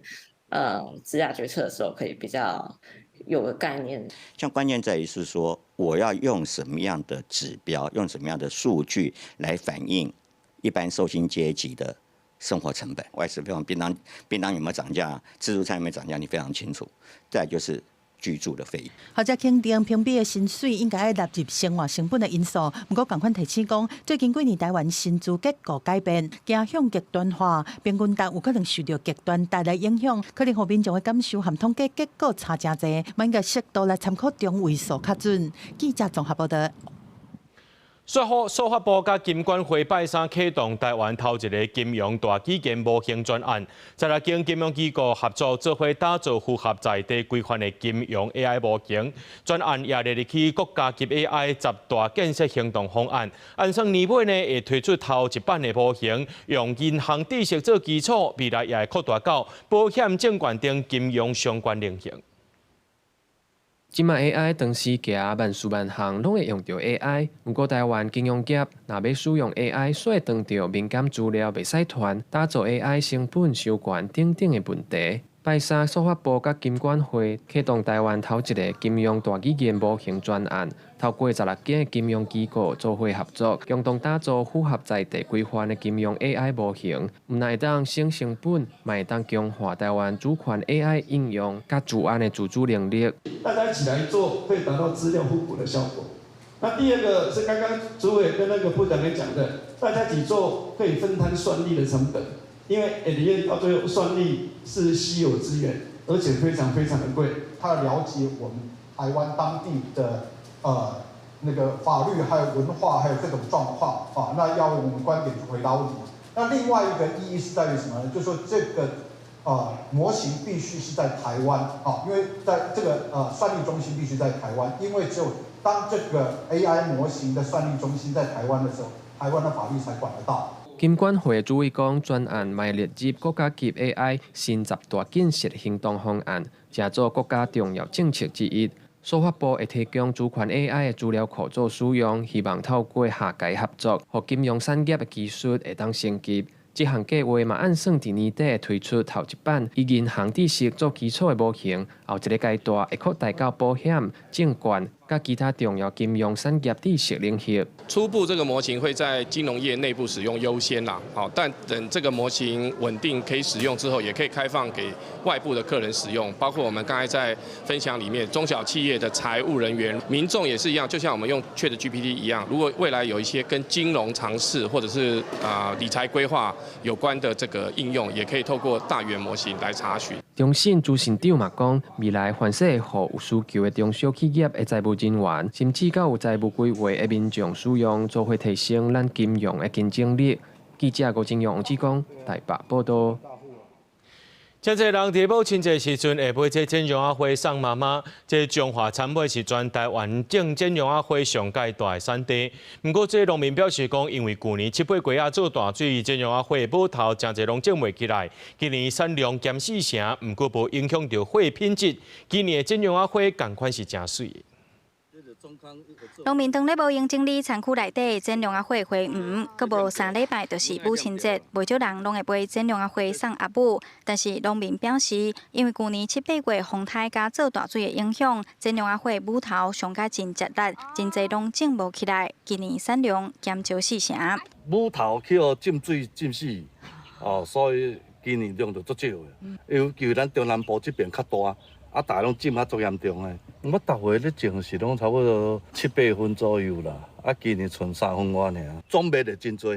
质押决策的时候，可以比较有个概念。像关键在于是说，我要用什么样的指标，用什么样的数据来反映一般受薪阶级的生活成本，外食费用、便当有没有涨价，自助餐有没有涨价，你非常清楚。再来就是居住的费用。学者肯定评比的薪水应该要纳入生活成本的因素，不过同款提醒讲，最近几年台湾薪资结构改变，走向极端化，平均值有可能受到极端带来影响，可能互民众的感受和统计结果差真侪，嘛应该适度来参考中位数较准。记者综合报道。数发部甲金管会拜三启动台湾头一个金融大基建模型专案，再来经金融机构合作做伙打造符合在地规范的金融 AI 模型。专案也列入去国家级 AI 10大建设行动方案，按算年尾呢会推出头一版的模型，用银行知识做基础，未来也会扩大到保险、证券等金融相关领域。即马 AI 当时行万事万行拢会用到 AI， 不过台湾金融业若要使用 AI， 所会当到敏感资料袂使传，打造 AI 成本收悬等等的问题。拜三，数发部甲金管会启动台湾头一个金融大基建模型专案，透过16间金融机构做伙合作，共同打造符合在地规范的金融 AI 模型，唔但会当省成本，嘛会当强化台湾主权 AI 应用甲自安的自主能力。大家一起来做，可以达到资料互补的效果。那第二个是刚刚主委跟那个部长也讲的，大家一起做可以分摊算力的成本。因为到最后算力是稀有资源，而且非常非常的贵。他了解我们台湾当地的那个法律还有文化还有各种状况啊，那要用我们观点去回答问题。那另外一个意义是在于什么呢？就是说这个模型必须是在台湾啊，因为在这个算力中心必须在台湾，因为只有当这个 AI 模型的算力中心在台湾的时候，台湾的法律才管得到。金管会注意讲，专案卖列入国家级 AI 新10大建设行动方案，正做国家重要政策之一。司法部会提供主权 AI 的资料库做使用，希望透过下界合作，让金融产业的技术会当升级。这项计划嘛，按算伫年底推出头一版，以银行知识做基础的模型，后一个阶段会扩大到保险、证券甲其他重要金融产业知识领域。初步这个模型会在金融业内部使用优先啦，好，但等这个模型稳定可以使用之后，也可以开放给外部的客人使用，包括我们刚才在分享里面，中小企业的财务人员、民众也是一样，就像我们用 ChatGPT 一样，如果未来有一些跟金融常识或者是理财规划有关的这个应用，也可以透过大语言模型来查询。中信执行长嘛讲，未来凡是互有需求的中小企业的财务人员，甚至到有财务规划的民众使用，就会提升咱金融的竞争力。记者郭金勇、志光台北报道。真侪人伫母亲节时阵会买这剪羊仔花送妈妈。这中华产买是全台湾种剪羊仔花上界大的产地。不过，这农民表示讲，因为旧年7、8月做大水，剪羊仔花母头真侪拢种袂起来。今年产量减4成，不过无影响到花品质。今年的剪羊仔花同款是真水的。农民当咧无用整理仓库内底剪羊仔花花园，阁无3礼拜就是母亲节，袂少人拢会买剪羊仔花送阿母。但是农民表示，因为旧年7、8月风台加做大水的影响，剪羊仔花母头上加真节力，真侪拢种无起来。今年产量减少4成。母头去互浸水浸死，所以今年量就足少的。尤其咱中南部这边较大。大家拢浸较足严重诶。我逐月咧种是拢差不多7、8分左右啦，今年剩3分外尔，总卖得真多。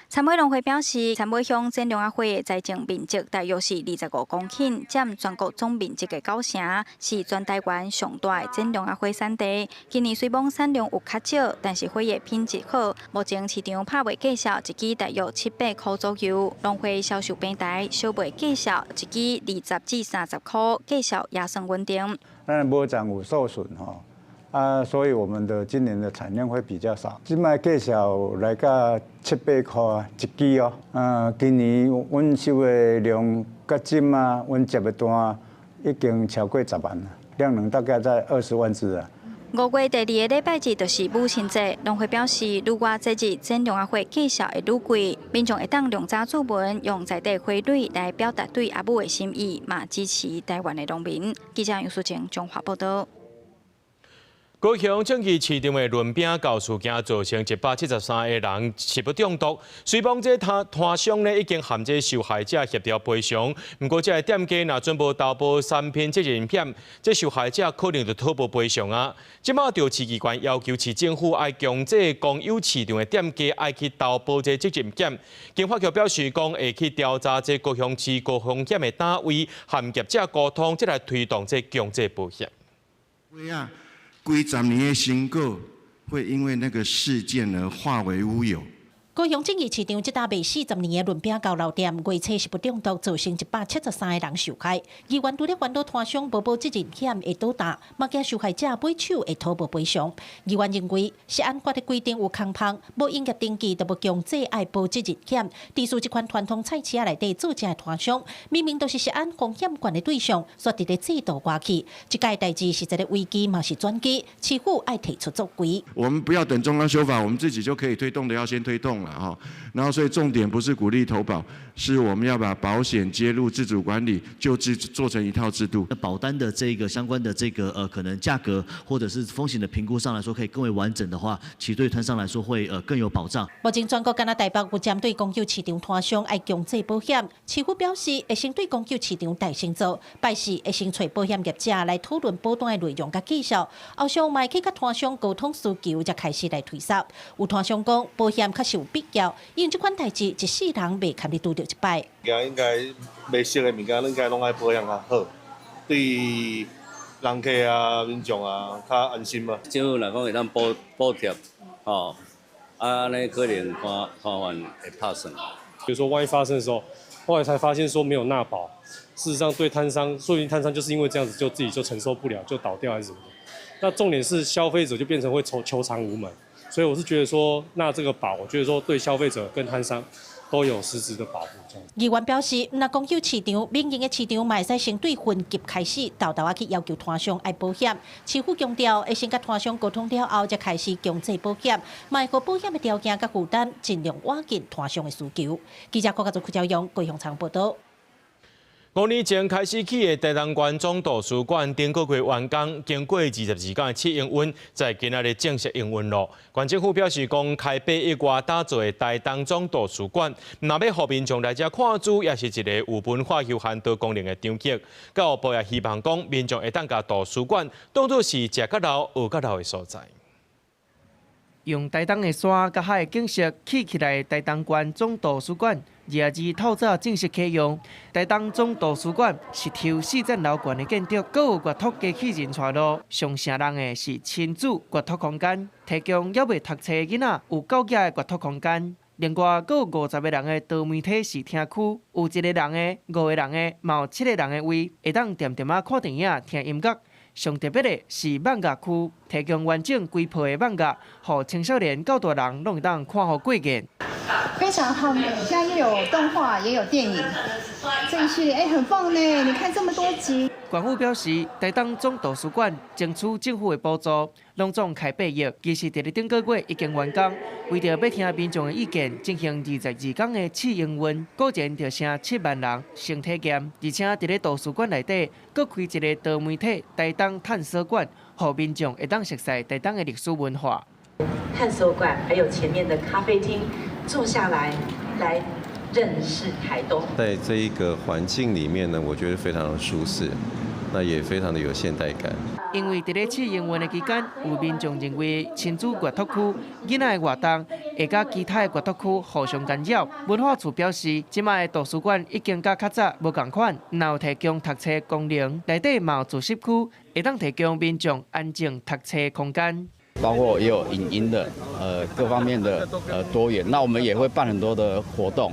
参委农会表示，参委乡剪羊仔花的栽种面积大约是25公顷，占全国总面积的9成，是全台湾上大的剪羊仔花产地。今年虽讲产量有较少，但是花的品质好。目前市场拍卖价销一支大约7、8块左右，农会销售平台小卖价销一支20至30块，价销也算稳定。咱无涨有受损吼。所以我们的今年的产量会比较少。今卖价销来到7、8块一支哦。今年阮收的量甲今阮接的单已经超过10万了，量能大概在20万只啊。5月第2个礼拜日就是母亲节，农会表示，愈外节日剪羊仔花价销会愈贵，民众会当量早出门，用在地花蕊来表达对阿母的心意，嘛支持台湾的农民。记者杨淑晴中华报道。高雄正义市场的润饼告事件造成173个人食物中毒，虽讲这摊商呢已经含这受害者协调赔偿，不过这个店家若准无投保产品责任险，这受害者可能就讨无赔偿啊。即马就市机关要求市政府爱强制公有市场的店家爱去投保这责任险。经法局表示讲会去调查这高雄市高风险的单位，和业者沟通，再来推动这强制保险。几十年的成果会因为那个事件而化为乌有。高雄正义市场这家卖40年的润饼糕老店，月初食物中毒，造成173个人受害。议员除了烦恼摊商无保责任险会倒大，嘛惊受害者买手会讨无赔偿。议员认为，食安法的规定有空旷，无营业登记，就无强制爱保责任险。提出这款传统菜市内底做食的摊商，明明都是食安风险悬的对象，却伫咧制度外去。这件代志是一个危机，嘛是转机，市府爱提出作为。我们不要等中央修法，我们自己就可以推动的，要先推动。然后，所以重点不是鼓励投保，是我们要把保险介入自主管理，就做成一套制度。保单的这个相关的这个可能价格或者是风险的评估上来说，可以更为完整的话，其实对摊商来说会更有保障。目前全国敢若台北有针对公有市场摊商爱强制保险，市府表示会先对公有市场大先做，拜四会先找保险业者来讨论保单的内容甲技术，后续卖去甲摊商沟通需求，才开始来推销。有摊商讲保险确实有必要，因为这款代志一世人袂堪你拄到一摆。应该卖熟的物件，应该拢爱保养较好，对人客啊、民众啊较安心嘛。政府来讲会当补贴，哦，安尼可能看完会拍算。比如说万一发生的时候，后来才发现说没有纳保，事实上对摊商，说不定摊商就是因为这样子就自己就承受不了，就倒掉还是什么的。那重点是消费者就变成会求偿无门，所以我是觉得说，那这个保，我觉得说对消费者跟摊商都有实质的保护。议员表示，若公有市场，民营的市场嘛会使先对分级开始，豆豆去要求摊商爱保险。市府强调，会先甲摊商沟通了后，才开始强制保险，嘛会保险的条件甲负担，尽量瓦紧摊商的需求。记者郭家做邱朝阳、郭向昌报道。5年前开始起的台东县总图书馆，顶个月完工，经过22天的试营运，在今仔日正式营运咯。县政府表示，讲开8亿外打造的台东总图书馆，若要互民众来遮看书，也是一个有文化休闲多功能的场景。教育部也希望讲，民众会当甲图书馆当作是食较老、学较老的所在。用台东的山甲海的景色起来，台东县总图书馆22日透早正式启用。台东总图书馆是抽4层楼高的建筑，阁有阅读机器人带路。上成人的是亲子阅读空间，提供还未读册的囡仔有9架的阅读空间。另外，阁有50个人的多媒体视听区，有1个人的、5个人的，嘛有7个人的位，会当点点啊看电影、听音乐。上特别的是漫画区，提供完整规划的漫画，让青少年到大人拢会当看好过瘾。非常好，现在又有动画，也有电影，这一系列很棒呢！你看这么多集。县府表示，台东总图书馆争取政府的补助，拢总开8亿，其实伫咧顶个月已经完工。为着要听民众的意见，进行22天的试营运，果然就成7万人先体验，而且伫咧图书馆内底，搁开一个多媒体台东探索馆，让民众会当熟悉台东的历史文化。探索馆还有前面的咖啡厅，坐下来认识台东。在这一个环境里面呢，我觉得非常的舒适，那也非常的有现代感。因为伫咧试营运的期间，有民众认为亲子阅读区、囡仔的活动会甲其他的阅读区互相干扰。文化处表示，即卖的图书馆已经甲较早无同款，若有提供读册功能，内底嘛有自习区，会当提供民众安静读册空间。包括也有影音的，各方面的多元。那我们也会办很多的活动，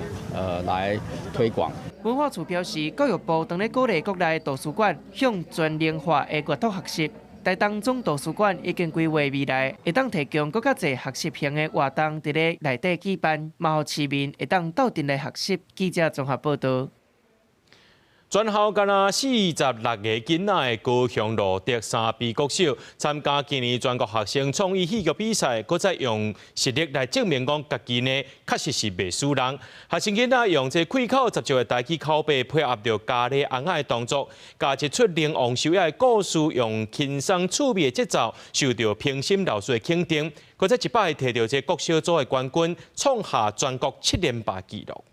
来推广。文化处表示，教育部正咧鼓励国内图书馆向专业化的阅读学习。台东总图书馆已经规划未来会当提供更较侪学习型的活动伫咧内底举办，嘛互市民会当斗阵来学习。记者综合报道。全校敢若46个囡仔的高雄路得3比国小参加今年全国学生创意戏剧比赛，搁再用实力来证明讲家己呢确实是袂输人。学生囡仔用这开口十足的台语口碑，配合着咖喱红仔的动作，加一出玲珑秀雅的故事，用轻松趣味的节奏，受到评审老师的肯定。搁再一摆摕到这国小组的冠军，创下全国7连霸纪录。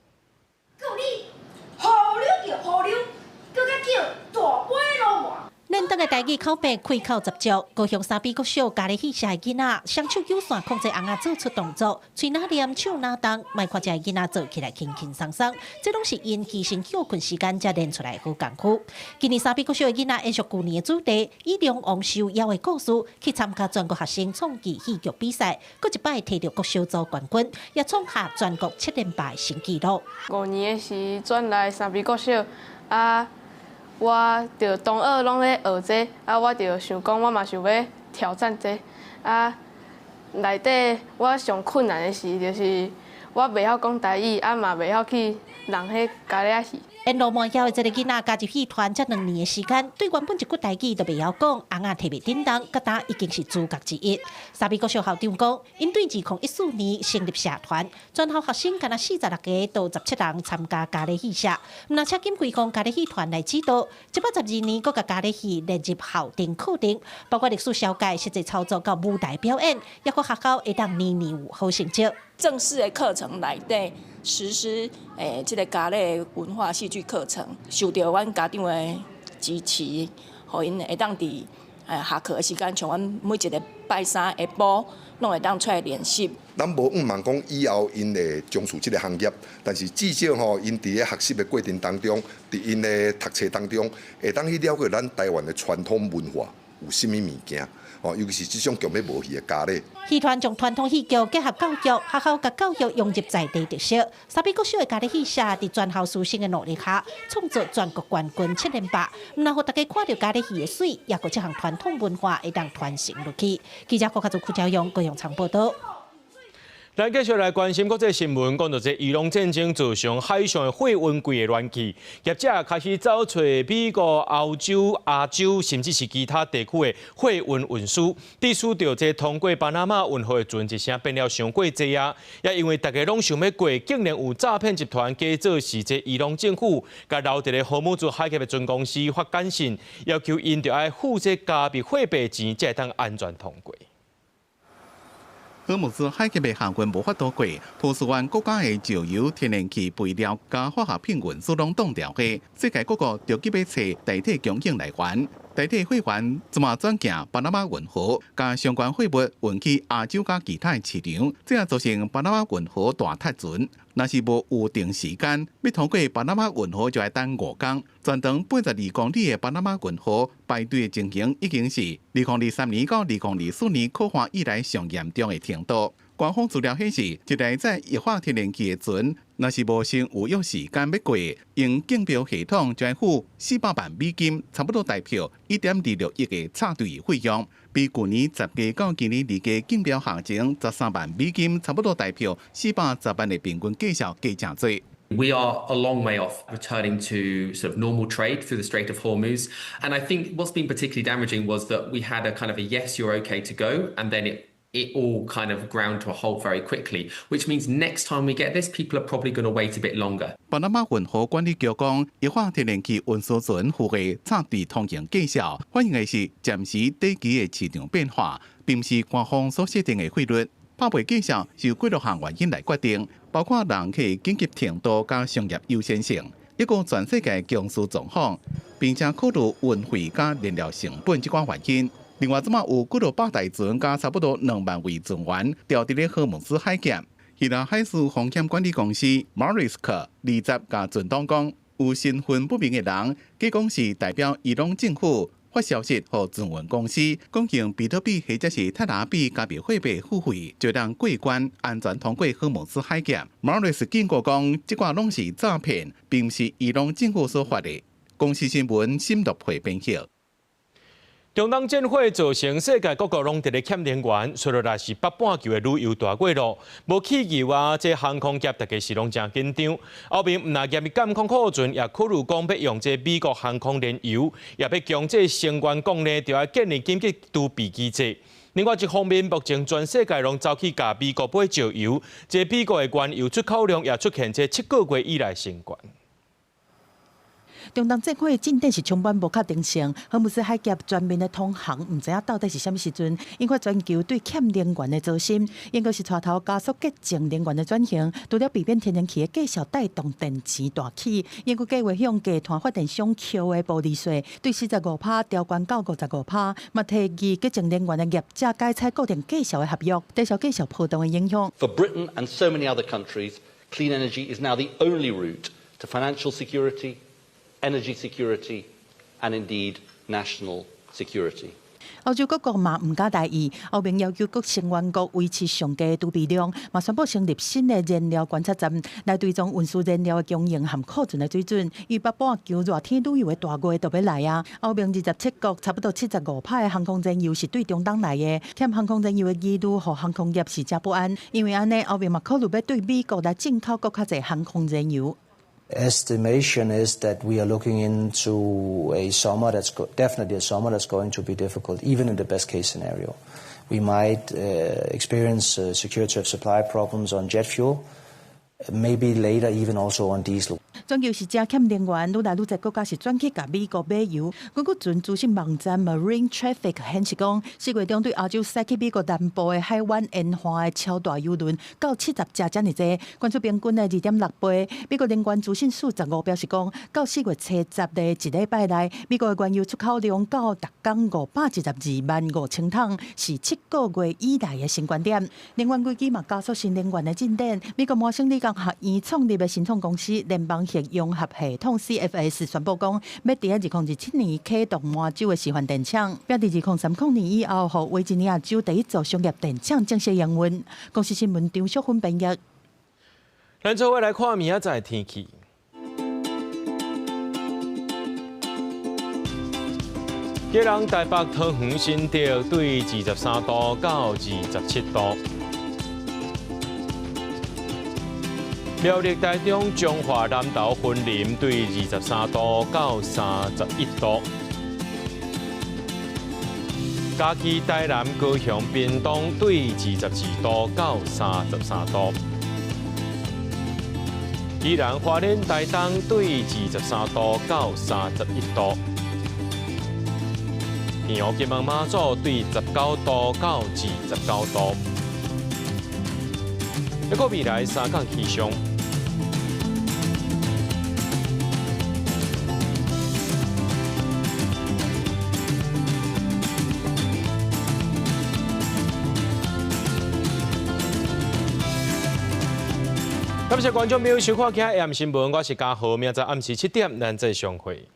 恁当的台语口碑开口十足，高雄3比国小家里戏社的囡仔，双手有线控制红仔做出动作，嘴哪念手哪动，卖看这囡仔做起来轻轻松松，这拢是因牺牲休困时间才练出来好功夫。今年3比国小的囡仔延续去年的主题，以玲珑秀雅的故事去参加全国学生创意戏剧比赛，搁一摆摕到国小组冠军，也创下全国7连霸的新纪录。5年的时转来3比国小啊。我着同学拢咧学这，我着想讲，我嘛想要挑战这。内底我上困难的是，就是我袂晓讲台语，嘛袂晓去人迄咖喱戏。因罗满晓的这个囡仔加入戏团才2年的时间，对原本一句台语都袂晓讲，红仔摕袂叮当，佮他已经是主角之一。3比国小校长讲，因对2014年成立社团，全校学生敢若46个到17人参加咖喱戏社，毋且金贵公咖喱戏团来指导。112年，佮甲咖喱戏列入校定课程，包括历史小解、实际操作到舞台表演，也佮学校会当年年有好成绩。正式的课程内底实施这个咖喱文化戏剧课程，受到阮家长的支持，互因会当伫下课的时间，像阮每一个拜三下晡，拢会当出来练习。咱无望讲以后因会从事这个行业，但是至少吼，因伫咧学习的过程当中，伫因的读册当中，会当去了解咱台湾的传统文化有甚物物件。哦，尤其是这种强要无戏的咖喱。戏团将传统戏剧结合教育，学校甲教育融入在地特色。3比国小的咖喱戏社伫全校师生的努力下，创造全国冠军7连霸。唔但互大家看到咖喱戏的水，也佮这项传统文化会当传承落去。记者柯卡做邱朝阳、高永昌报道。咱继续来关心国际新闻，讲到这伊朗战争造成海上的货运柜的乱气，业者开始找找美国、欧洲、亚洲，甚至是其他地区的货运运输，致使到这通过巴拿马运河的船一声变了上过济啊！也因为大家拢想要过，竟然有诈骗集团假做是这伊朗政府，甲留伫咧荷姆兹海峡的船公司发简讯，要求因着爱付这加币货币钱，才会当安全通过。荷姆斯海峡的航运无法渡过，波斯湾国家的石油、天然气、肥料加化学品运输拢冻掉去，世界各国着急要找代替供应来源。代替货源怎么转行巴拿马运河，将相关货物运去亚洲加其他市场，这样造成巴拿马运河大塌船。若是无预定时间，要通过巴拿马运河就要等5天。全长82公里的巴拿马运河排队的情形已经是2023年到2024年可发以来上严重的程度。官方资料显示，一台载液化天然气的船，若是无先预约时间要过，用竞标系统就要付400万美金，差不多代表1.26亿的插队费用，比去年10月到今年2月竞标行情13万美金，差不多代表410万的平均价效加正多。We are a long way off returning to sort of normal trade through the Strait of Hormuz. And I think what's been particularly damaging was that we had a kind of a yes, you're okay to go, and then it all kind of ground to a halt very quickly, which means next time we get this, people are probably going to wait a bit longer. 巴拿马运河管理局讲，液化天然气运输船符合插队通行计效，反映的是暂时短期的市场变化，并不是官方所设定的汇率。拍卖计效是由几多项原因来决定，包括人客紧急程度加商业优先性，一个全世界供需状况，并且考虑运费加燃料成本这款原因。另外，即马有几多百台船加差不多2万位船员调伫咧荷姆斯海峡。希腊海事风险管理公司 Marisk 20甲船东讲，有身份不明的人，假讲是代表伊朗政府。发消息予船运公司，讲用比特币或者是泰拉币加币货币付费，就当过关安全通过荷姆斯海峡。Morris 警告讲，这挂拢是诈骗，并不是伊朗政府所发的。公司新闻深入会编辑。中东战火造成世界各国拢伫咧欠能源，随落来是北半球的旅游大过路，无气油啊，这航空业大家是拢真紧张。后面唔但严密监控库存，也考虑讲要用这美国航空燃油，也要强制成员国呢，就要建立紧急储备机制。另外一方面，目前全世界拢走去甲美国买石油，这美国的原油出口量也出现这7个月以来新高。中东战火进展是充满无确定性，荷姆斯海峡全面的通航，唔知影到底是啥物时阵，引发全球对欠能源的忧心。应该是带头加速洁净能源的转型，除了避免天然气的价效带动电池大起，应该计划向集团发电商扣的暴利税，对45%调悬到55%，嘛提议洁净能源的业者改采固定价效的合约，抵消价效波动的影响。For Britain and so many other countries, clean energy is now the only route to financial security, energy security, and indeed national security. 欧洲各国嘛唔加大意，欧盟要求各成员国维持上低储备量，嘛宣布成立新的燃料观察站，来追踪运输燃料的供应和库存的水准。预北半球热天旅游的大月都要来啊！欧盟27国差不多75%的航空燃油是对中东来的，欠航空燃油的疑虑和航空业是真不安，因为安尼欧盟嘛考虑要对美国来进口更较侪航空燃油。Estimation is that we are looking into a summer that's definitely a summer that's going to be difficult, even in the best case scenario. We might experience security of supply problems on jet fuel, maybe later even also on diesel. 全球是正欠能源，愈来愈侪国家是转去甲美国买油。根据准资讯网站 Marine Traffic 显示讲，4月中对亚洲驶去美国南部的海湾沿岸的超大油轮到70只这么多，关出平均的2.6倍。美国能源资讯署15表示讲，到4月70日一礼拜内，美国的原油出口量到每工5125000桶，是7个月以来的新高点。能源危机嘛加速新能源的进展。美国麻省理工学院创立的新创公司联邦核融合系统 CFS 宣布讲，要伫2027年启动麻州的示范电厂，并伫2030年以后，互维吉尼亚州第一座商业电厂正式营运。公司新闻张淑芬编译。咱做伙来看明仔载天气。今日台北、桃园、新竹对23度到27度。苗栗、台中、彰化、南投、云林对23度到31度。嘉义、台南、高雄、屏东对22度到33度。宜兰、花莲、台东对23度到31度。平湖、金门、马祖对19度到29度。一个未来3天气象。感谢观众朋友收看今日AM新闻，我是嘉豪，明仔暗时7点咱再相会。